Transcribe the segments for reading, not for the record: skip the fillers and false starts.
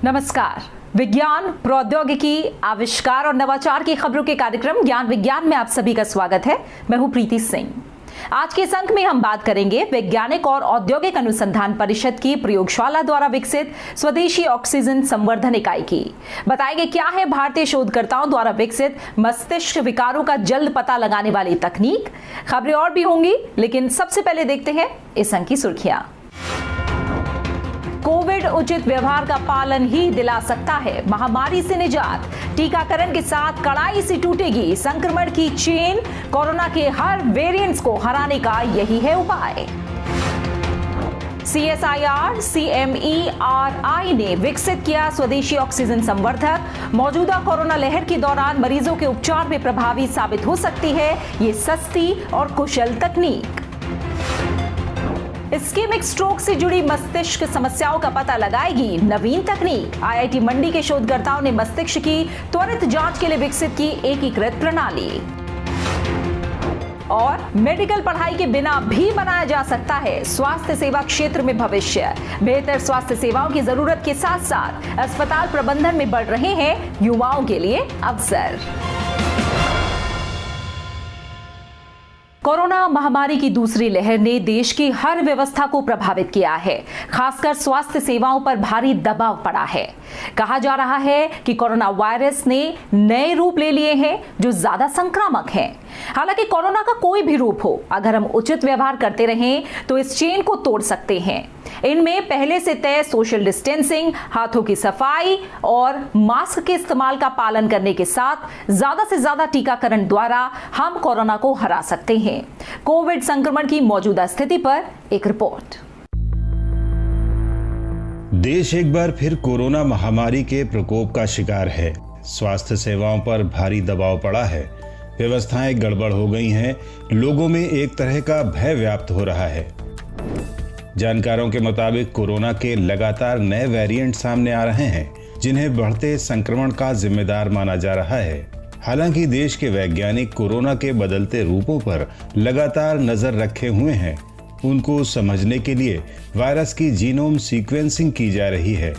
नमस्कार। विज्ञान, प्रौद्योगिकी, आविष्कार और नवाचार की खबरों के कार्यक्रम ज्ञान विज्ञान में आप सभी का स्वागत है। मैं हूं प्रीति सिंह। आज के इस अंक में हम बात करेंगे वैज्ञानिक और औद्योगिक अनुसंधान परिषद की प्रयोगशाला द्वारा विकसित स्वदेशी ऑक्सीजन संवर्धन इकाई की। बताएंगे क्या है भारतीय शोधकर्ताओं द्वारा विकसित मस्तिष्क विकारों का जल्द पता लगाने वाली तकनीक। खबरें और भी होंगी, लेकिन सबसे पहले देखते हैं इस अंक की सुर्खियां। कोविड उचित व्यवहार का पालन ही दिला सकता है महामारी से निजात। टीकाकरण के साथ कड़ाई से टूटेगी संक्रमण की चेन। कोरोना के हर वेरिएंट्स को हराने का यही है उपाय। CSIR CMERI ने विकसित किया स्वदेशी ऑक्सीजन संवर्धक। मौजूदा कोरोना लहर के दौरान मरीजों के उपचार में प्रभावी साबित हो सकती है ये सस्ती और कुशल तकनीक। इस्केमिक स्ट्रोक से जुड़ी मस्तिष्क समस्याओं का पता लगाएगी नवीन तकनीक। IIT मंडी के शोधकर्ताओं ने मस्तिष्क की त्वरित जांच के लिए विकसित की एकीकृत प्रणाली। और मेडिकल पढ़ाई के बिना भी बनाया जा सकता है स्वास्थ्य सेवा क्षेत्र में भविष्य। बेहतर स्वास्थ्य सेवाओं की जरूरत के साथ साथ अस्पताल प्रबंधन में बढ़ रहे हैं युवाओं के लिए अवसर। कोरोना महामारी की दूसरी लहर ने देश की हर व्यवस्था को प्रभावित किया है। खासकर स्वास्थ्य सेवाओं पर भारी दबाव पड़ा है। कहा जा रहा है कि कोरोना वायरस ने नए रूप ले लिए हैं जो ज्यादा संक्रामक हैं। हालांकि कोरोना का कोई भी रूप हो, अगर हम उचित व्यवहार करते रहें तो इस चेन को तोड़ सकते हैं। इनमें पहले से तय सोशल डिस्टेंसिंग, हाथों की सफाई और मास्क के इस्तेमाल का पालन करने के साथ ज्यादा से ज्यादा टीकाकरण द्वारा हम कोरोना को हरा सकते हैं। कोविड संक्रमण की मौजूदा स्थिति पर एक रिपोर्ट। देश एक बार फिर कोरोना महामारी के प्रकोप का शिकार है। स्वास्थ्य सेवाओं पर भारी दबाव पड़ा है। व्यवस्थाएं गड़बड़ हो गई हैं। लोगों में एक तरह का भय व्याप्त हो रहा है। जानकारों के मुताबिक कोरोना के लगातार नए वेरिएंट सामने आ रहे हैं, जिन्हें बढ़ते संक्रमण का जिम्मेदार माना जा रहा है। हालांकि देश के वैज्ञानिक कोरोना के बदलते रूपों पर लगातार नजर रखे हुए हैं। उनको समझने के लिए वायरस की जीनोम सीक्वेंसिंग की जा रही है।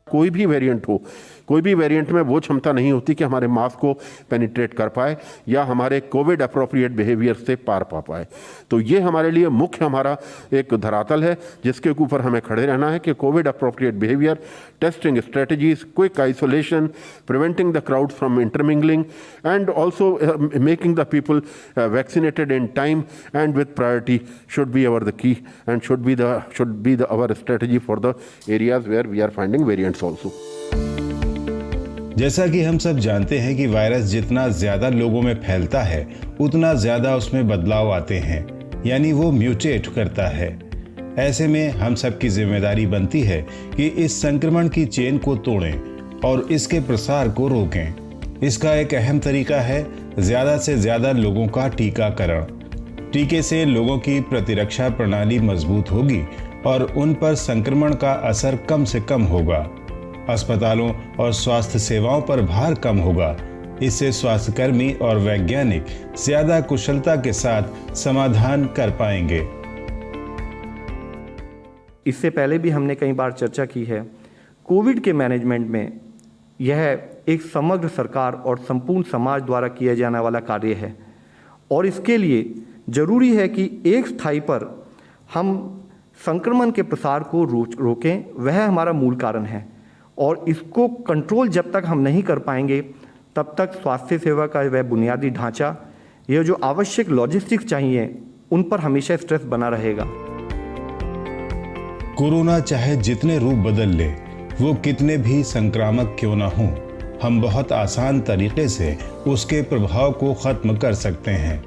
कोई भी वेरिएंट हो, कोई भी वेरिएंट में वो क्षमता नहीं होती कि हमारे मास्क को पेनिट्रेट कर पाए या हमारे कोविड अप्रोप्रिएट बिहेवियर से पार पा पाए। तो ये हमारे लिए मुख्य हमारा एक धरातल है जिसके ऊपर हमें खड़े रहना है कि Covid appropriate behaviour, testing strategies, quick isolation, preventing the crowd from intermingling and also making the people vaccinated in time and with priority should be our the key and should be our strategy for the areas where we are finding variants also. जैसा कि हम सब जानते हैं कि virus जितना ज्यादा लोगों में फैलता है उतना ज्यादा उसमें बदलाव आते हैं, यानी वो म्यूटेट करता है। ऐसे में हम सब की जिम्मेदारी बनती है कि इस संक्रमण की चेन को तोड़ें और इसके प्रसार को रोकें। इसका एक अहम तरीका है ज्यादा से ज्यादा लोगों का टीकाकरण। टीके से लोगों की प्रतिरक्षा प्रणाली मजबूत होगी और उन पर संक्रमण का असर कम से कम होगा। अस्पतालों और स्वास्थ्य सेवाओं पर भार कम होगा। इससे स्वास्थ्यकर्मी और वैज्ञानिक ज्यादा कुशलता के साथ समाधान कर पाएंगे। इससे पहले भी हमने कई बार चर्चा की है, कोविड के मैनेजमेंट में यह एक समग्र सरकार और संपूर्ण समाज द्वारा किया जाने वाला कार्य है और इसके लिए जरूरी है कि एक स्थाई पर हम संक्रमण के प्रसार को रोकें। वह हमारा मूल कारण है और इसको कंट्रोल जब तक हम नहीं कर पाएंगे तब तक स्वास्थ्य सेवा का वह बुनियादी ढांचा, यह जो आवश्यक लॉजिस्टिक्स चाहिए, उन पर हमेशा स्ट्रेस बना रहेगा। कोरोना चाहे जितने रूप बदल ले, वो कितने भी संक्रामक क्यों ना हो, हम बहुत आसान तरीके से उसके प्रभाव को खत्म कर सकते हैं।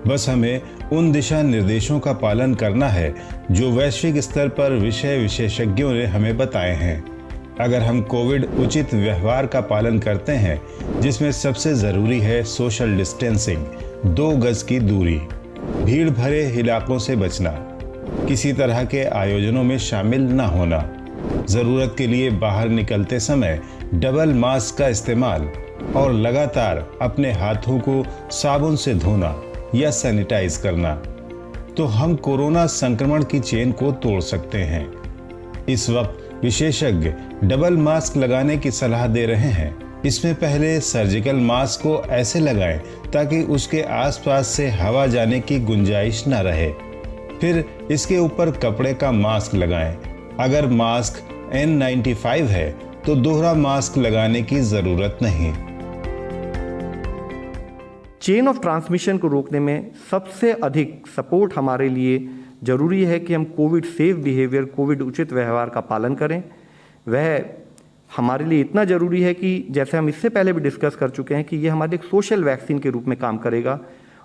बस हमें उन दिशा निर्देशों का पालन करना है जो वैश्विक स्तर पर विषय विशेषज्ञों ने हमें बताए हैं। अगर हम कोविड उचित व्यवहार का पालन करते हैं, जिसमें सबसे जरूरी है सोशल डिस्टेंसिंग, 2 गज की दूरी, भीड़ भरे इलाकों से बचना, किसी तरह के आयोजनों में शामिल न होना, जरूरत के लिए बाहर निकलते समय डबल मास्क का इस्तेमाल और लगातार अपने हाथों को साबुन से धोना या सैनिटाइज करना, तो हम कोरोना संक्रमण की चेन को तोड़ सकते हैं। इस वक्त विशेषज्ञ डबल मास्क लगाने की सलाह दे रहे हैं। इसमें पहले सर्जिकल मास्क को ऐसे लगाएं ताकि उसके आसपास से हवा जाने की गुंजाइश न रहे। फिर इसके ऊपर कपड़े का मास्क लगाएं। अगर मास्क N95 है तो दोहरा मास्क लगाने की जरूरत नहीं। चेन ऑफ ट्रांसमिशन को रोकने में सबसे अधिक सपोर्ट हमारे लिए जरूरी है कि हम कोविड सेफ बिहेवियर, कोविड उचित व्यवहार का पालन करें। वह हमारे लिए इतना जरूरी है कि जैसे हम इससे पहले भी डिस्कस कर चुके हैं कि यह हमारे एक सोशल वैक्सीन के रूप में काम करेगा,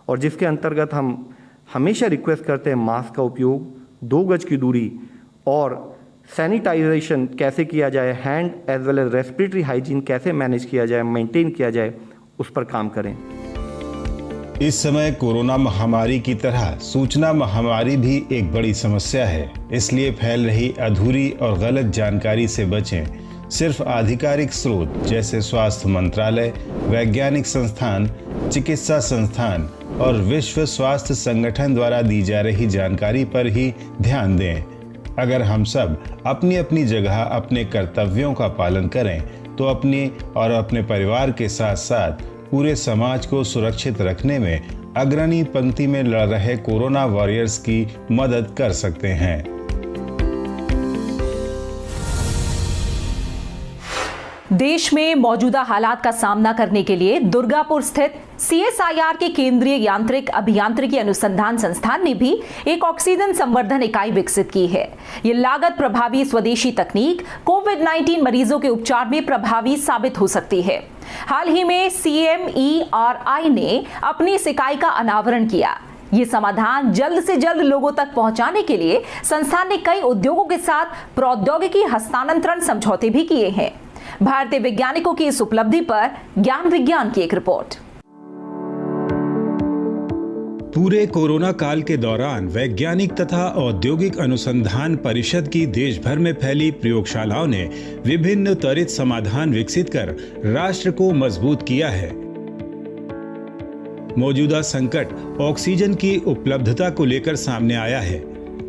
और जिसके अंतर्गत हम हमेशा रिक्वेस्ट करते हैं मास्क का उपयोग, 2 गज की दूरी और सैनिटाइजेशन कैसे किया जाए, hand as well as respiratory hygiene कैसे मैनेज किया जाए, मेंटेन किया जाए, उस पर काम करें। इस समय कोरोना महामारी की तरह सूचना महामारी भी एक बड़ी समस्या है। इसलिए फैल रही अधूरी और गलत जानकारी से बचें। सिर्फ आधिकारिक स्रोत जैसे स्वास्थ्य मंत्रालय, वैज्ञानिक संस्थान, चिकित्सा संस्थान और विश्व स्वास्थ्य संगठन द्वारा दी जा रही जानकारी पर ही ध्यान दें। अगर हम सब अपनी अपनी जगह अपने कर्तव्यों का पालन करें तो अपनी और अपने परिवार के साथ साथ पूरे समाज को सुरक्षित रखने में अग्रणी पंक्ति में लड़ रहे कोरोना वॉरियर्स की मदद कर सकते हैं। देश में मौजूदा हालात का सामना करने के लिए दुर्गापुर स्थित CSIR के केंद्रीय यांत्रिक अभियांत्रिकी अनुसंधान संस्थान ने भी एक ऑक्सीजन संवर्धन इकाई विकसित की है। ये लागत प्रभावी स्वदेशी तकनीक कोविड-19 मरीजों के उपचार में प्रभावी साबित हो सकती है। हाल ही में CMERI ने अपनी इस इकाई का अनावरण किया। ये समाधान जल्द से जल्द लोगों तक पहुंचाने के लिए संस्थान ने कई उद्योगों के साथ प्रौद्योगिकी हस्तांतरण समझौते भी किए हैं। भारतीय वैज्ञानिकों की इस उपलब्धि पर ज्ञान विज्ञान की एक रिपोर्ट। पूरे कोरोना काल के दौरान वैज्ञानिक तथा औद्योगिक अनुसंधान परिषद की देश भर में फैली प्रयोगशालाओं ने विभिन्न त्वरित समाधान विकसित कर राष्ट्र को मजबूत किया है। मौजूदा संकट ऑक्सीजन की उपलब्धता को लेकर सामने आया है।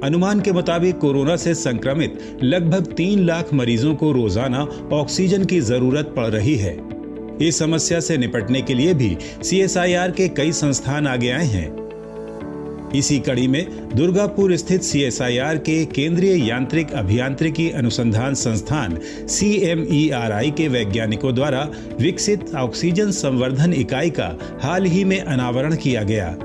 अनुमान के मुताबिक कोरोना से संक्रमित लगभग 3 लाख मरीजों को रोजाना ऑक्सीजन की जरूरत पड़ रही है। इस समस्या से निपटने के लिए भी CSIR के कई संस्थान आगे आए हैं। इसी कड़ी में दुर्गापुर स्थित CSIR के केंद्रीय यांत्रिक अभियांत्रिकी अनुसंधान संस्थान CMERI के वैज्ञानिकों द्वारा विकसित ऑक्सीजन संवर्धन इकाई का हाल ही में अनावरण किया गया।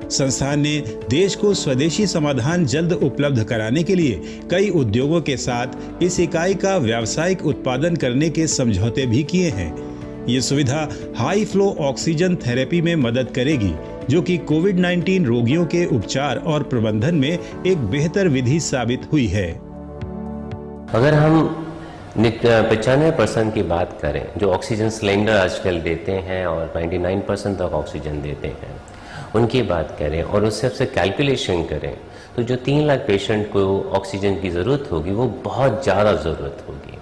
संस्थान ने देश को स्वदेशी समाधान जल्द उपलब्ध कराने के लिए कई उद्योगों के साथ इस इकाई का व्यावसायिक उत्पादन करने के समझौते भी किए हैं। ये सुविधा हाई फ्लो ऑक्सीजन थेरेपी में मदद करेगी, जो कि कोविड-19 रोगियों के उपचार और प्रबंधन में एक बेहतर विधि साबित हुई है। अगर हम 95% की बात करें जो ऑक्सीजन सिलेंडर आजकल देते हैं और 99% तक ऑक्सीजन देते हैं, उनकी बात करें और उससे सबसे कैलकुलेशन करें तो जो 3 लाख पेशेंट को ऑक्सीजन की ज़रूरत होगी वो बहुत ज़्यादा ज़रूरत होगी,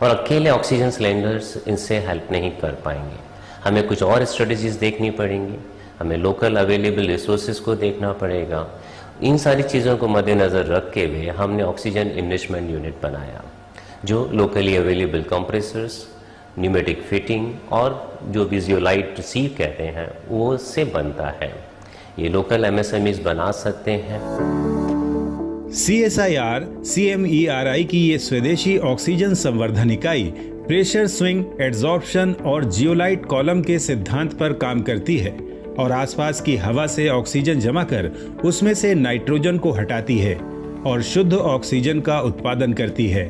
और अकेले ऑक्सीजन सिलेंडर्स इनसे हेल्प नहीं कर पाएंगे। हमें कुछ और स्ट्रेटजीज देखनी पड़ेंगी, हमें लोकल अवेलेबल रिसोर्सेज को देखना पड़ेगा। इन सारी चीज़ों को मद्देनज़र रख के हुए हमने ऑक्सीजन इनरिचमेंट यूनिट बनाया, जो locally available compressors, pneumatic fitting और जो भी जियोलाइट रिसीव कहते हैं वो से बनता है। ये लोकल MSMEs बना सकते हैं। CSIR CMERI की ये स्वदेशी ऑक्सीजन संवर्धन इकाई प्रेशर स्विंग एड्सॉर्प्शन और जियोलाइट कॉलम के सिद्धांत पर काम करती है और आसपास की हवा से ऑक्सीजन जमा कर उसमें से नाइट्रोजन को हटाती है और शुद्ध ऑक्सीजन का उत्पादन करती है।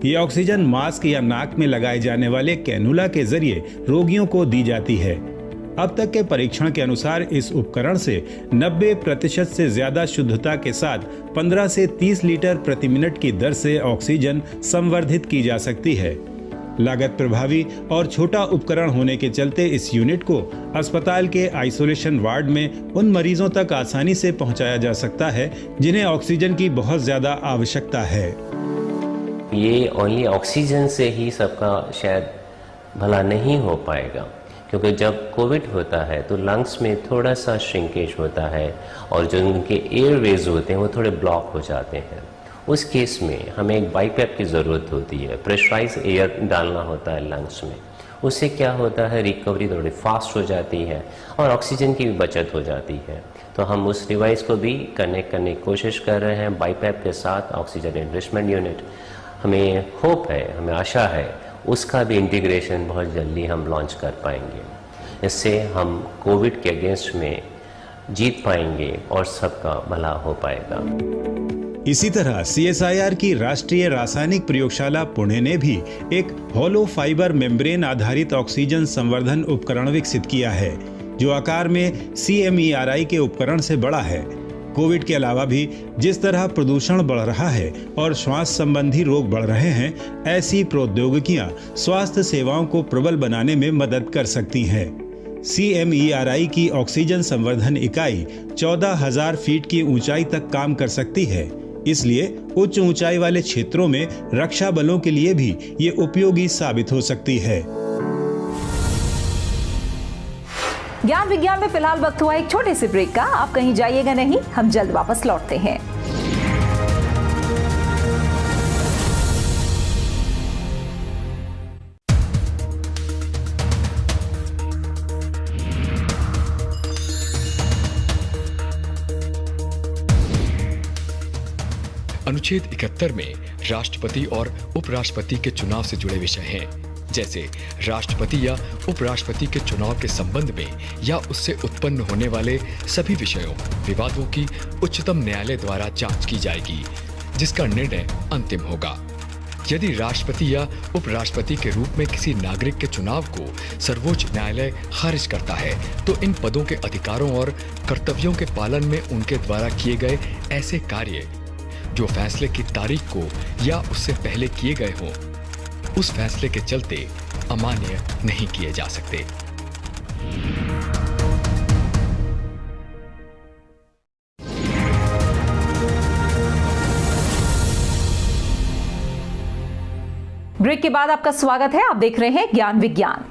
ये ऑक्सीजन मास्क या नाक में लगाए जाने वाले कैनुला के जरिए रोगियों को दी जाती है। अब तक के परीक्षण के अनुसार इस उपकरण से 90% से ज्यादा शुद्धता के साथ 15 से 30 लीटर प्रति मिनट की दर से ऑक्सीजन संवर्धित की जा सकती है। लागत प्रभावी और छोटा उपकरण होने के चलते इस यूनिट को अस्पताल के आइसोलेशन वार्ड में उन मरीजों तक आसानी से पहुंचाया जा सकता है जिन्हें ऑक्सीजन की बहुत ज्यादा आवश्यकता है। ये ओनली ऑक्सीजन से ही सबका शायद भला नहीं हो पाएगा, क्योंकि जब कोविड होता है तो लंग्स में थोड़ा सा श्रिंकेज होता है और जो उनके एयरवेज होते हैं वो थोड़े ब्लॉक हो जाते हैं। उस केस में हमें एक बाईपैप की ज़रूरत होती है, प्रेशराइज एयर डालना होता है लंग्स में। उससे क्या होता है, रिकवरी थोड़ी फास्ट हो जाती है और ऑक्सीजन की भी बचत हो जाती है। तो हम उस डिवाइस को भी कनेक्ट करने की कोशिश कर रहे हैं बाईपैप के साथ, ऑक्सीजन एनरिचमेंट यूनिट। हमें होप है, हमें आशा है उसका भी इंटीग्रेशन बहुत जल्दी हम लॉन्च कर पाएंगे। इससे हम कोविड के अगेंस्ट में जीत पाएंगे और सबका भला हो पाएगा। इसी तरह CSIR की राष्ट्रीय रासायनिक प्रयोगशाला पुणे ने भी एक होलो फाइबर मेम्ब्रेन आधारित ऑक्सीजन संवर्धन उपकरण विकसित किया है, जो आकार में CMERI के उपकरण से बड़ा है। कोविड के अलावा भी जिस तरह प्रदूषण बढ़ रहा है और श्वास संबंधी रोग बढ़ रहे हैं, ऐसी प्रौद्योगिकियां स्वास्थ्य सेवाओं को प्रबल बनाने में मदद कर सकती हैं। CMERI की ऑक्सीजन संवर्धन इकाई 14,000 फीट की ऊंचाई तक काम कर सकती है। इसलिए उच्च ऊंचाई वाले क्षेत्रों में रक्षा बलों के लिए भी ये उपयोगी साबित हो सकती है। ज्ञान विज्ञान में फिलहाल वक्त हुआ एक छोटे से ब्रेक का। आप कहीं जाइएगा नहीं, हम जल्द वापस लौटते हैं। अनुच्छेद 71 में राष्ट्रपति और उपराष्ट्रपति के चुनाव से जुड़े विषय हैं, जैसे राष्ट्रपति या उपराष्ट्रपति के चुनाव के संबंध में या उससे उत्पन्न होने वाले सभी विषयों विवादों की उच्चतम न्यायालय द्वारा जांच की जाएगी, जिसका निर्णय अंतिम होगा। यदि राष्ट्रपति या उपराष्ट्रपति के रूप में किसी नागरिक के चुनाव को सर्वोच्च न्यायालय खारिज करता है, तो इन पदों के अधिकारों और कर्तव्यों के पालन में उनके द्वारा किए गए ऐसे कार्य जो फैसले की तारीख को या उससे पहले किए गए हों, उस फैसले के चलते अमान्य नहीं किए जा सकते। ब्रेक के बाद आपका स्वागत है। आप देख रहे हैं ज्ञान विज्ञान।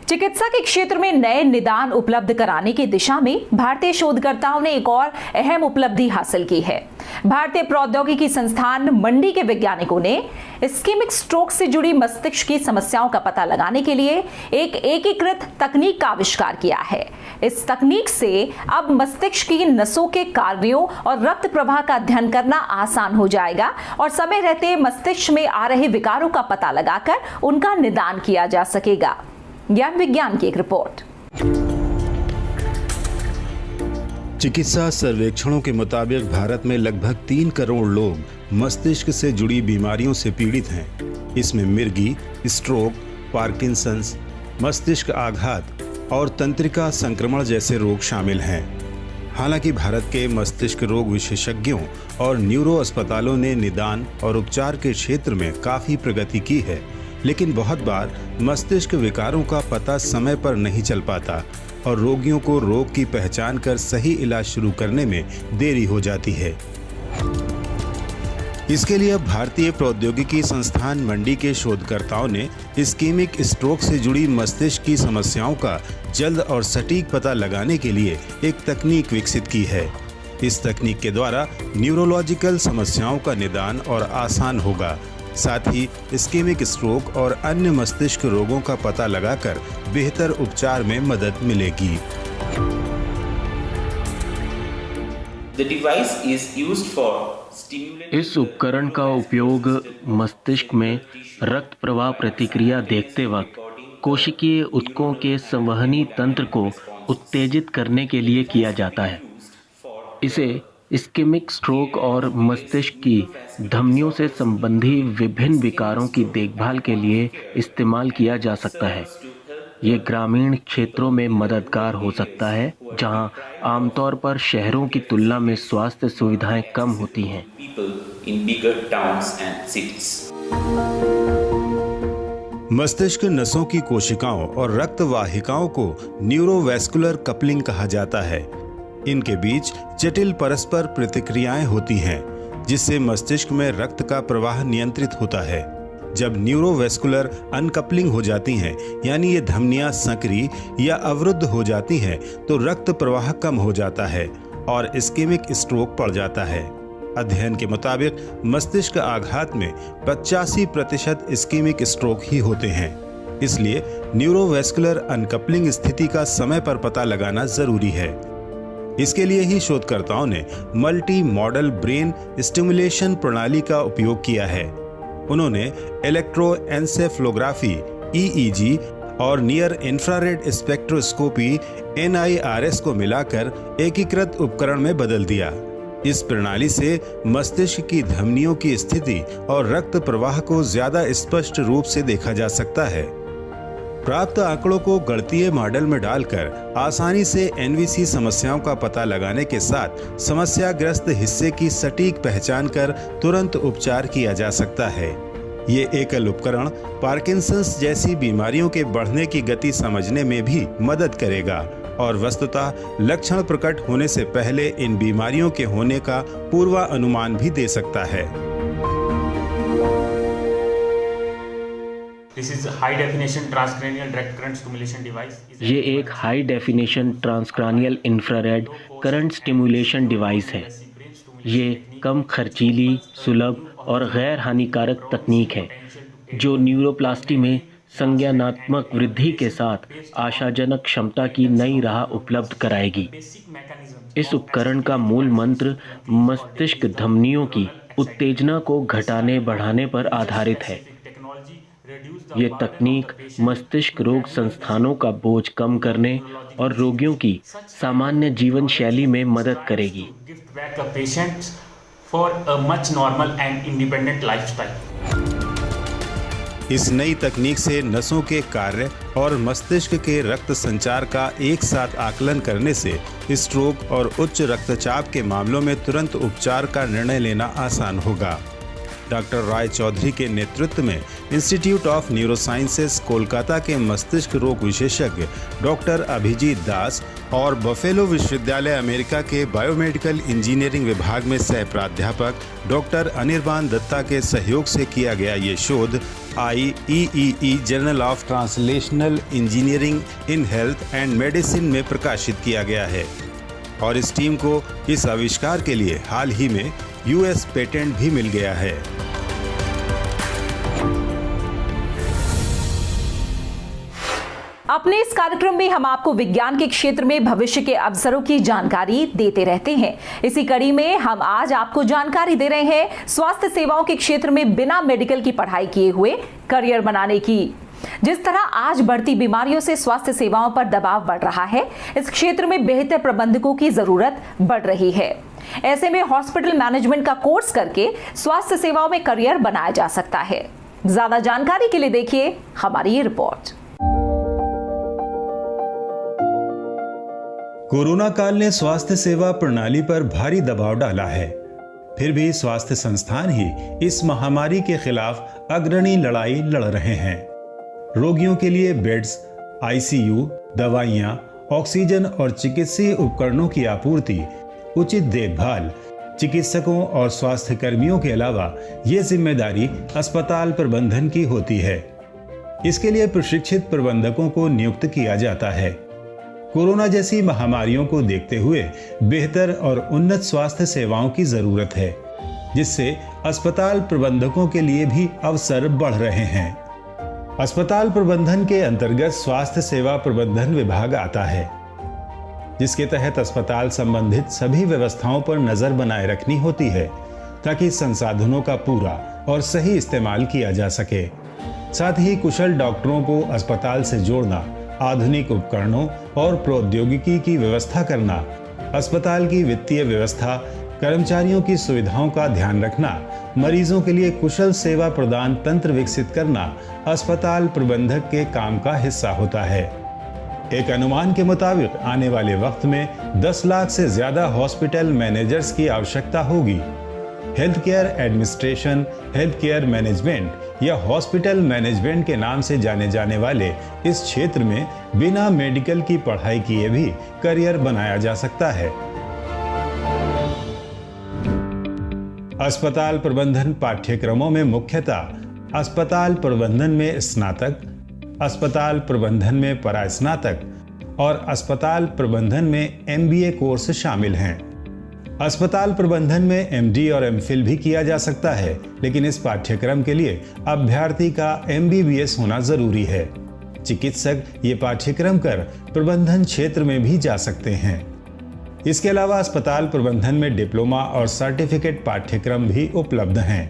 चिकित्सा के क्षेत्र में नए निदान उपलब्ध कराने की दिशा में भारतीय शोधकर्ताओं ने एक और अहम उपलब्धि हासिल की है। भारतीय प्रौद्योगिकी संस्थान मंडी के वैज्ञानिकों ने इस्केमिक स्ट्रोक से जुड़ी मस्तिष्क की समस्याओं का पता लगाने के लिए एक एकीकृत तकनीक का आविष्कार किया है। इस तकनीक से अब मस्तिष्क की नसों के कार्यों और रक्त प्रवाह का अध्ययन करना आसान हो जाएगा और समय रहते मस्तिष्क में आ रहे विकारों का पता लगाकर उनका निदान किया जा सकेगा। ज्ञान विज्ञान की एक रिपोर्ट। चिकित्सा सर्वेक्षणों के मुताबिक भारत में लगभग 3 करोड़ लोग मस्तिष्क से जुड़ी बीमारियों से पीड़ित हैं। इसमें मिर्गी, स्ट्रोक, पार्किंसंस, मस्तिष्क आघात और तंत्रिका संक्रमण जैसे रोग शामिल हैं। हालांकि भारत के मस्तिष्क रोग विशेषज्ञों और न्यूरो अस्पतालों ने निदान और उपचार के क्षेत्र में काफी प्रगति की है, लेकिन बहुत बार मस्तिष्क विकारों का पता समय पर नहीं चल पाता और रोगियों को रोग की पहचान कर सही इलाज शुरू करने में देरी हो जाती है। इसके लिए अब भारतीय प्रौद्योगिकी संस्थान मंडी के शोधकर्ताओं ने इस्केमिक स्ट्रोक से जुड़ी मस्तिष्क की समस्याओं का जल्द और सटीक पता लगाने के लिए एक तकनीक विकसित की है। इस तकनीक के द्वारा न्यूरोलॉजिकल समस्याओं का निदान और आसान होगा। साथ ही इस्केमिक स्ट्रोक और अन्य मस्तिष्क रोगों का पता लगाकर बेहतर उपचार में मदद मिलेगी। इस उपकरण का उपयोग मस्तिष्क में रक्त प्रवाह प्रतिक्रिया देखते वक्त कोशिकीय ऊतकों के संवहनी तंत्र को उत्तेजित करने के लिए किया जाता है। इसे इस्केमिक स्ट्रोक और मस्तिष्क की धमनियों से संबंधी विभिन्न विकारों की देखभाल के लिए इस्तेमाल किया जा सकता है। ये ग्रामीण क्षेत्रों में मददगार हो सकता है, जहां आमतौर पर शहरों की तुलना में स्वास्थ्य सुविधाएं कम होती हैं। मस्तिष्क नसों की कोशिकाओं और रक्त वाहिकाओं को न्यूरोवैस्कुलर कपलिंग कहा जाता है। इनके बीच जटिल परस्पर प्रतिक्रियाएं होती हैं, जिससे मस्तिष्क में रक्त का प्रवाह नियंत्रित होता है। जब न्यूरोवैस्कुलर अनकपलिंग हो जाती हैं, यानी ये धमनियां संकरी या अवरुद्ध हो जाती हैं, तो रक्त प्रवाह कम हो जाता है और इस्केमिक स्ट्रोक पड़ जाता है। अध्ययन के मुताबिक मस्तिष्क आघात में 85% इस्कीमिक स्ट्रोक ही होते हैं। इसलिए न्यूरोवेस्कुलर अनकपलिंग स्थिति का समय पर पता लगाना जरूरी है। इसके लिए ही शोधकर्ताओं ने मल्टी मॉडल ब्रेन स्टिमुलेशन प्रणाली का उपयोग किया है। उन्होंने इलेक्ट्रोएन्सेफलोग्राफी (EEG) और नियर इंफ्रारेड स्पेक्ट्रोस्कोपी (NIRS) को मिलाकर एकीकृत उपकरण में बदल दिया। इस प्रणाली से मस्तिष्क की धमनियों की स्थिति और रक्त प्रवाह को ज्यादा स्पष्ट रूप से देखा जा सकता है। प्राप्त आंकड़ों को गणितीय मॉडल में डालकर आसानी से एनवीसी समस्याओं का पता लगाने के साथ समस्याग्रस्त हिस्से की सटीक पहचान कर तुरंत उपचार किया जा सकता है। ये एकल उपकरण पार्किंसंस जैसी बीमारियों के बढ़ने की गति समझने में भी मदद करेगा और वस्तुतः लक्षण प्रकट होने से पहले इन बीमारियों के होने का पूर्वानुमान भी दे सकता है। ये एक high definition transcranial infrared current stimulation device है। ये कम खर्चीली, सुलभ और गैर हानिकारक तकनीक है जो न्यूरोप्लास्टी में संज्ञानात्मक वृद्धि के साथ आशाजनक क्षमता की नई राह उपलब्ध कराएगी। इस उपकरण का मूल मंत्र मस्तिष्क धमनियों की उत्तेजना को घटाने बढ़ाने पर आधारित है। ये तकनीक मस्तिष्क रोग संस्थानों का बोझ कम करने और रोगियों की सामान्य जीवन शैली में मदद करेगी। इस नई तकनीक से नसों के कार्य और मस्तिष्क के रक्त संचार का एक साथ आकलन करने से स्ट्रोक और उच्च रक्तचाप के मामलों में तुरंत उपचार का निर्णय लेना आसान होगा। डॉक्टर राय चौधरी के नेतृत्व में इंस्टीट्यूट ऑफ न्यूरोसाइंसेस कोलकाता के मस्तिष्क रोग विशेषज्ञ डॉक्टर अभिजीत दास और बफेलो विश्वविद्यालय अमेरिका के बायोमेडिकल इंजीनियरिंग विभाग में सह प्राध्यापक डॉक्टर अनिर्बान दत्ता के सहयोग से किया गया ये शोध IEEE journal of translational engineering in health and medicine में प्रकाशित किया गया है और इस टीम को इस आविष्कार के लिए हाल ही में US पेटेंट भी मिल गया है। अपने इस कार्यक्रम में हम आपको विज्ञान के क्षेत्र में भविष्य के अवसरों की जानकारी देते रहते हैं। इसी कड़ी में हम आज आपको जानकारी दे रहे हैं स्वास्थ्य सेवाओं के क्षेत्र में बिना मेडिकल की पढ़ाई किए हुए करियर बनाने की। जिस तरह आज बढ़ती बीमारियों से स्वास्थ्य सेवाओं पर दबाव बढ़ रहा है, इस क्षेत्र में बेहतर प्रबंधकों की जरूरत बढ़ रही है। ऐसे में हॉस्पिटल मैनेजमेंट का कोर्स करके स्वास्थ्य सेवाओं में करियर बनाया जा सकता है। ज्यादा जानकारी के लिए देखिए हमारी ये रिपोर्ट। कोरोना काल ने स्वास्थ्य सेवा प्रणाली पर भारी दबाव डाला है। फिर भी स्वास्थ्य संस्थान ही इस महामारी के खिलाफ अग्रणी लड़ाई लड़ रहे हैं। रोगियों के लिए बेड्स, ICU, दवाइयां, ऑक्सीजन और चिकित्सीय उपकरणों की आपूर्ति, उचित देखभाल, चिकित्सकों और स्वास्थ्य कर्मियों के अलावा ये जिम्मेदारी अस्पताल प्रबंधन की होती है। इसके लिए प्रशिक्षित प्रबंधकों को नियुक्त किया जाता है। कोरोना जैसी महामारियों को देखते हुए बेहतर और उन्नत स्वास्थ्य सेवाओं की जरूरत है, जिससे अस्पताल प्रबंधकों के लिए भी अवसर बढ़ रहे हैं। अस्पताल प्रबंधन के अंतर्गत स्वास्थ्य सेवा प्रबंधन विभाग आता है, जिसके तहत अस्पताल संबंधित सभी व्यवस्थाओं पर नजर बनाए रखनी होती है ताकि संसाधनों का पूरा और सही इस्तेमाल किया जा सके। साथ ही कुशल डॉक्टरों को अस्पताल से जोड़ना, आधुनिक उपकरणों और प्रौद्योगिकी की व्यवस्था करना, अस्पताल की वित्तीय व्यवस्था, कर्मचारियों की सुविधाओं का ध्यान रखना, मरीजों के लिए कुशल सेवा प्रदान तंत्र विकसित करना अस्पताल प्रबंधक के काम का हिस्सा होता है। एक अनुमान के मुताबिक आने वाले वक्त में 10 लाख से ज्यादा हॉस्पिटल मैनेजर्स की आवश्यकता होगी। Health care administration, health care management या हॉस्पिटल मैनेजमेंट के नाम से जाने जाने वाले इस क्षेत्र में बिना मेडिकल की पढ़ाई किए भी करियर बनाया जा सकता है। अस्पताल प्रबंधन पाठ्यक्रमों में मुख्यतः अस्पताल प्रबंधन में स्नातक, अस्पताल प्रबंधन में परास्नातक और अस्पताल प्रबंधन में MBA कोर्स शामिल हैं। अस्पताल प्रबंधन में MD और MPhil भी किया जा सकता है, लेकिन इस पाठ्यक्रम के लिए अभ्यर्थी का MBBS होना जरूरी है। चिकित्सक ये पाठ्यक्रम कर प्रबंधन क्षेत्र में भी जा सकते हैं। इसके अलावा अस्पताल प्रबंधन में डिप्लोमा और सर्टिफिकेट पाठ्यक्रम भी उपलब्ध हैं।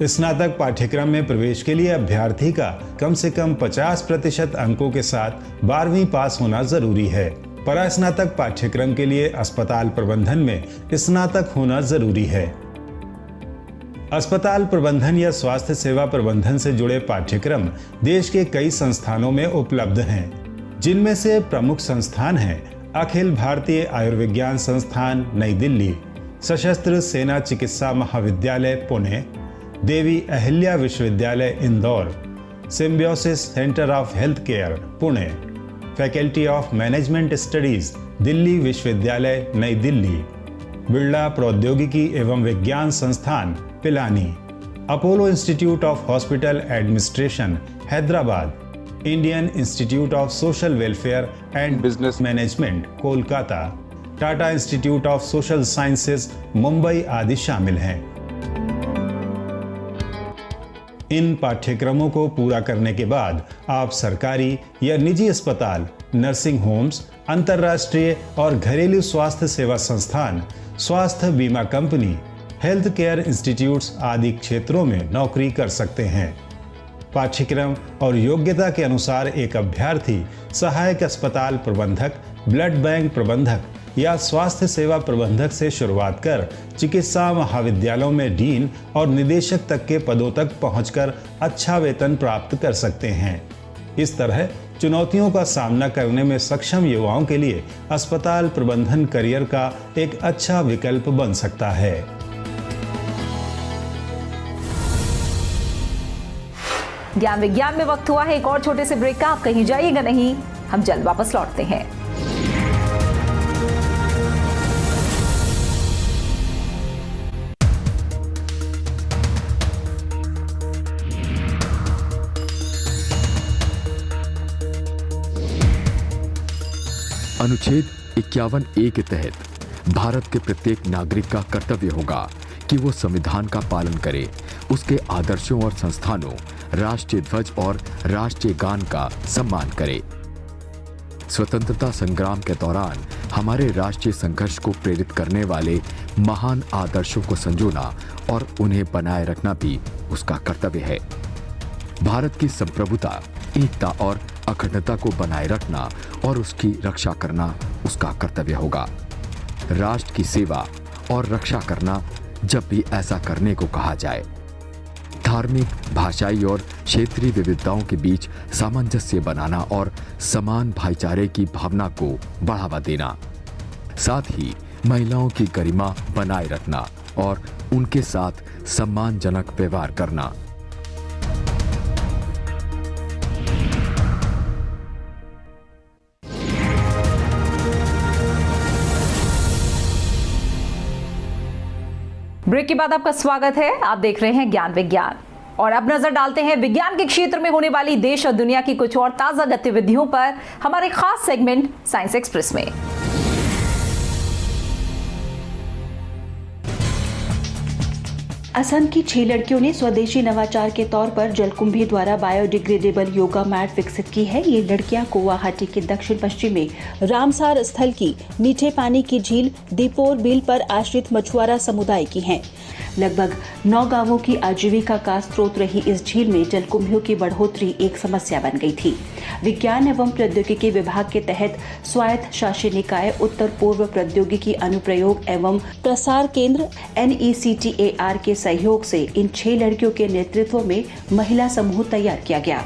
स्नातक पाठ्यक्रम में प्रवेश के लिए अभ्यर्थी का कम से कम 50% अंकों के साथ 12वीं पास होना जरूरी है। परास्नातक पाठ्यक्रम के लिए अस्पताल प्रबंधन में स्नातक होना जरूरी है। अस्पताल प्रबंधन या स्वास्थ्य सेवा प्रबंधन से जुड़े पाठ्यक्रम देश के कई संस्थानों में उपलब्ध हैं, जिनमें से प्रमुख संस्थान हैं अखिल भारतीय आयुर्विज्ञान संस्थान नई दिल्ली, सशस्त्र सेना चिकित्सा महाविद्यालय पुणे, देवी अहिल्या विश्वविद्यालय Indore, symbiosis centre of health care Pune, faculty of management studies Delhi विश्वविद्यालय नई दिल्ली, बिरला प्रौद्योगिकी एवं विज्ञान संस्थान Pilani, Apollo institute of hospital administration Hyderabad, Indian institute of social welfare and business management Kolkata, Tata institute of social sciences Mumbai आदि शामिल हैं। इन पाठ्यक्रमों को पूरा करने के बाद आप सरकारी या निजी अस्पताल, नर्सिंग होम्स, अंतर्राष्ट्रीय और घरेलू स्वास्थ्य सेवा संस्थान, स्वास्थ्य बीमा कंपनी, हेल्थ केयर इंस्टीट्यूट्स आदि क्षेत्रों में नौकरी कर सकते हैं। पाठ्यक्रम और योग्यता के अनुसार एक अभ्यर्थी सहायक अस्पताल प्रबंधक, ब्लड बैंक प्रबंधक या स्वास्थ्य सेवा प्रबंधक से शुरुआत कर चिकित्सा महाविद्यालयों में डीन और निदेशक तक के पदों तक पहुंचकर अच्छा वेतन प्राप्त कर सकते हैं। इस तरह चुनौतियों का सामना करने में सक्षम युवाओं के लिए अस्पताल प्रबंधन करियर का एक अच्छा विकल्प बन सकता है। ज्ञान विज्ञान में वक्त हुआ है एक और छोटे से ब्रेक का। आप कहीं जाइएगा नहीं, हम जल्द वापस लौटते हैं। अनुच्छेद 51A के तहत भारत के प्रत्येक नागरिक का कर्तव्य होगा कि वो संविधान का पालन करे, उसके आदर्शों और संस्थानों, राष्ट्रीय ध्वज और राष्ट्रीय गान का सम्मान करे। स्वतंत्रता संग्राम के दौरान हमारे राष्ट्रीय संघर्ष को प्रेरित करने वाले महान आदर्शों को संजोना और उन्हें बनाए रखना भी उसका कर्तव्य है। भारत की संप्रभुता, एकता और अखंडता को बनाए रखना और उसकी रक्षा करना उसका कर्तव्य होगा। राष्ट्र की सेवा और रक्षा करना जब भी ऐसा करने को कहा जाए। धार्मिक, भाषाई और क्षेत्रीय विविधताओं के बीच सामंजस्य बनाना और समान भाईचारे की भावना को बढ़ावा देना, साथ ही महिलाओं की गरिमा बनाए रखना और उनके साथ सम्मानजनक व्यवहार करना। ब्रेक के बाद आपका स्वागत है। आप देख रहे हैं ज्ञान विज्ञान और अब नजर डालते हैं विज्ञान के क्षेत्र में होने वाली देश और दुनिया की कुछ और ताजा गतिविधियों पर हमारे खास सेगमेंट साइंस एक्सप्रेस में। असम की 6 लड़कियों ने स्वदेशी नवाचार के तौर पर जलकुंभी द्वारा बायोडिग्रेडेबल योगा मैट विकसित की है। ये लड़कियां गुवाहाटी के दक्षिण पश्चिम में रामसार स्थल की मीठे पानी की झील दीपोर बिल पर आश्रित मछुआरा समुदाय की हैं। लगभग 9 गांवों की आजीविका का स्रोत रही इस झील में जलकुंभियों की बढ़ोतरी एक समस्या बन गई थी। विज्ञान एवं प्रौद्योगिकी विभाग के तहत स्वायत्त शासी निकाय उत्तर पूर्व प्रौद्योगिकी अनुप्रयोग एवं प्रसार केंद्र NECTAR के सहयोग से इन 6 लड़कियों के नेतृत्व में महिला समूह तैयार किया गया।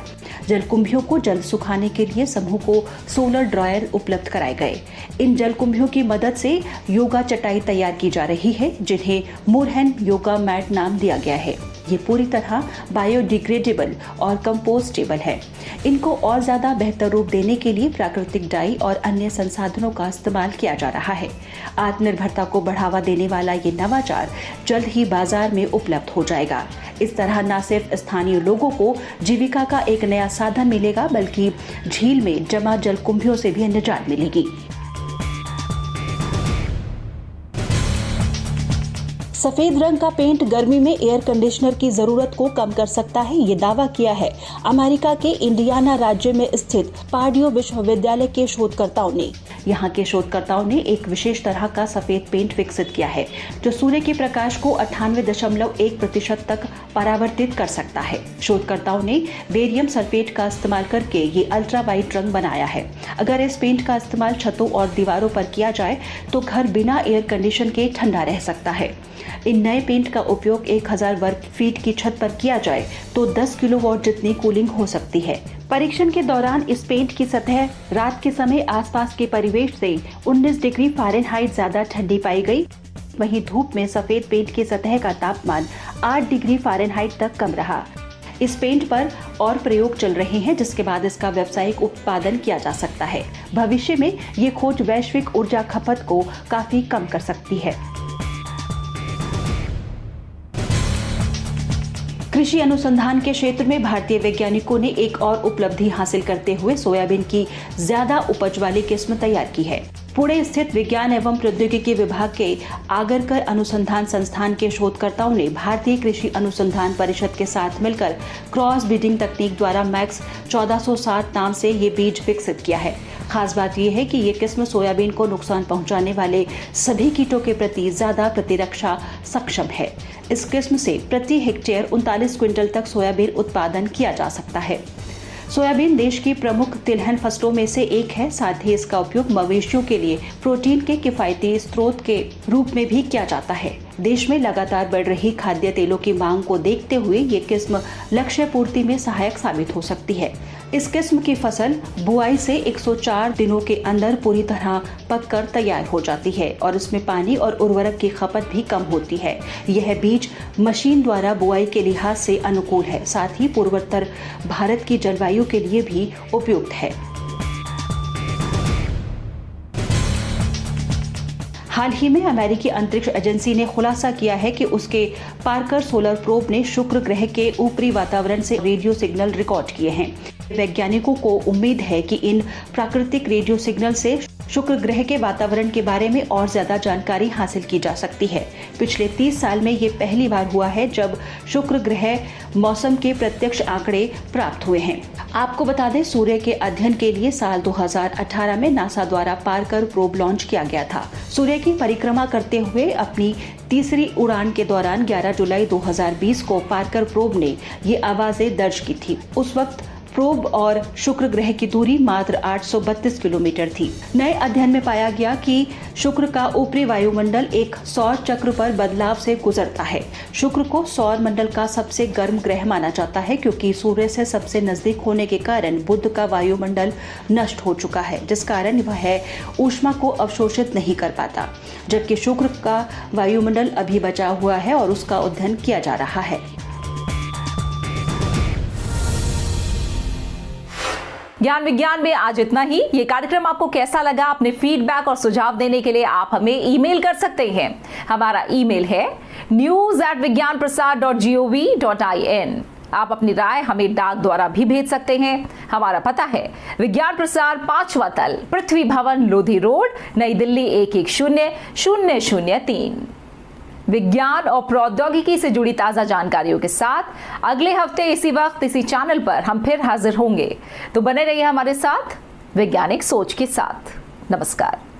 जलकुंभियों को जल सुखाने के लिए समूह को सोलर ड्रायर उपलब्ध कराए गए। इन जलकुंभियों की मदद से योगा चटाई तैयार की जा रही है, जिन्हें मुरहन योगा मैट नाम दिया गया है। ये पूरी तरह बायोडिग्रेडेबल और कंपोस्टेबल है। इनको और ज्यादा बेहतर रूप देने के लिए प्राकृतिक डाई और अन्य संसाधनों का इस्तेमाल किया जा रहा है। आत्मनिर्भरता को बढ़ावा देने वाला ये नवाचार जल्द ही बाजार में उपलब्ध हो जाएगा। इस तरह न सिर्फ स्थानीय लोगों को जीविका का एक नया साधन मिलेगा, बल्कि झील में जमा जलकुंभियों से भी निजात मिलेगी। सफेद रंग का पेंट गर्मी में एयर कंडीशनर की जरूरत को कम कर सकता है, ये दावा किया है अमेरिका के इंडियाना राज्य में स्थित पार्डियो विश्वविद्यालय के शोधकर्ताओं ने। यहाँ के शोधकर्ताओं ने एक विशेष तरह का सफेद पेंट विकसित किया है जो सूर्य के प्रकाश को 98.1% तक परावर्तित कर सकता है। शोधकर्ताओं ने बेरियम सल्फेट का इस्तेमाल करके ये अल्ट्रा वाइट रंग बनाया है। अगर इस पेंट का इस्तेमाल छतों और दीवारों पर किया जाए तो घर बिना एयर कंडीशन के ठंडा रह सकता है। इन नए पेंट का उपयोग 1000 वर्ग फीट की छत पर किया जाए तो 10 किलोवाट जितनी कूलिंग हो सकती है। परीक्षण के दौरान इस पेंट की सतह रात के समय आसपास के परिवेश से 19 डिग्री फ़ारेनहाइट ज्यादा ठंडी पाई गई। वहीं धूप में सफेद पेंट की सतह का तापमान 8 डिग्री फ़ारेनहाइट तक कम रहा। इस पेंट पर और प्रयोग चल रहे हैं जिसके बाद इसका व्यावसायिक उत्पादन किया जा सकता है। भविष्य में ये खोज वैश्विक ऊर्जा खपत को काफी कम कर सकती है। कृषि अनुसंधान के क्षेत्र में भारतीय वैज्ञानिकों ने एक और उपलब्धि हासिल करते हुए सोयाबीन की ज्यादा उपज वाली किस्म तैयार की है। पुणे स्थित विज्ञान एवं प्रौद्योगिकी विभाग के आगरकर अनुसंधान संस्थान के शोधकर्ताओं ने भारतीय कृषि अनुसंधान परिषद के साथ मिलकर क्रॉस ब्रीडिंग तकनीक द्वारा मैक्स 1407 नाम से ये बीज विकसित किया है। खास बात यह है कि ये किस्म सोयाबीन को नुकसान पहुंचाने वाले सभी कीटों के प्रति ज्यादा प्रतिरक्षा सक्षम है। इस किस्म से प्रति हेक्टेयर 39 क्विंटल तक सोयाबीन उत्पादन किया जा सकता है। सोयाबीन देश की प्रमुख तिलहन फसलों में से एक है। साथ ही इसका उपयोग मवेशियों के लिए प्रोटीन के किफायती स्रोत के रूप में भी किया जाता है। देश में लगातार बढ़ रही खाद्य तेलों की मांग को देखते हुए ये किस्म लक्ष्य पूर्ति में सहायक साबित हो सकती है। इस किस्म की फसल बुआई से 104 दिनों के अंदर पूरी तरह पककर तैयार हो जाती है और इसमें पानी और उर्वरक की खपत भी कम होती है। यह बीज मशीन द्वारा बुआई के लिहाज से अनुकूल है, साथ ही पूर्वोत्तर भारत की जलवायु के लिए भी उपयुक्त है। हाल ही में अमेरिकी अंतरिक्ष एजेंसी ने खुलासा किया है कि उसके पार्कर सोलर प्रोब ने शुक्र ग्रह के ऊपरी वातावरण से रेडियो सिग्नल रिकॉर्ड किए हैं। वैज्ञानिकों को उम्मीद है कि इन प्राकृतिक रेडियो सिग्नल से शुक्र ग्रह के वातावरण के बारे में और ज्यादा जानकारी हासिल की जा सकती है। पिछले 30 साल में ये पहली बार हुआ है जब शुक्र ग्रह मौसम के प्रत्यक्ष आंकड़े प्राप्त हुए हैं। आपको बता दें, सूर्य के अध्ययन के लिए साल 2018 में नासा द्वारा पार्कर प्रोब लॉन्च किया गया था। सूर्य की परिक्रमा करते हुए अपनी तीसरी उड़ान के दौरान 11 जुलाई 2020 को पार्कर प्रोब ने ये आवाजें दर्ज की थी। उस वक्त प्रोब और शुक्र ग्रह की दूरी मात्र 832 किलोमीटर थी। नए अध्ययन में पाया गया कि शुक्र का ऊपरी वायुमंडल एक सौर चक्र पर बदलाव से गुजरता है। शुक्र को सौर मंडल का सबसे गर्म ग्रह माना जाता है क्योंकि सूर्य से सबसे नजदीक होने के कारण बुध का वायुमंडल नष्ट हो चुका है, जिस कारण वह ऊष्मा को अवशोषित नहीं कर पाता, जबकि शुक्र का वायुमंडल अभी बचा हुआ है और उसका अध्ययन किया जा रहा है। ज्ञान विज्ञान में आज इतना ही। ये कार्यक्रम आपको कैसा लगा? अपने फीडबैक और सुझाव देने के लिए आप हमें ईमेल कर सकते हैं। हमारा ईमेल है news@vigyanprasad.gov.in। आप अपनी राय हमें डाक द्वारा भी भेज सकते हैं। हमारा पता है विज्ञान प्रसार 5वां तल, पृथ्वी भवन, लोधी रोड, नई दिल्ली 110003। विज्ञान और प्रौद्योगिकी से जुड़ी ताजा जानकारियों के साथ अगले हफ्ते इसी वक्त इसी चैनल पर हम फिर हाजिर होंगे। तो बने रहिए हमारे साथ वैज्ञानिक सोच के साथ। नमस्कार।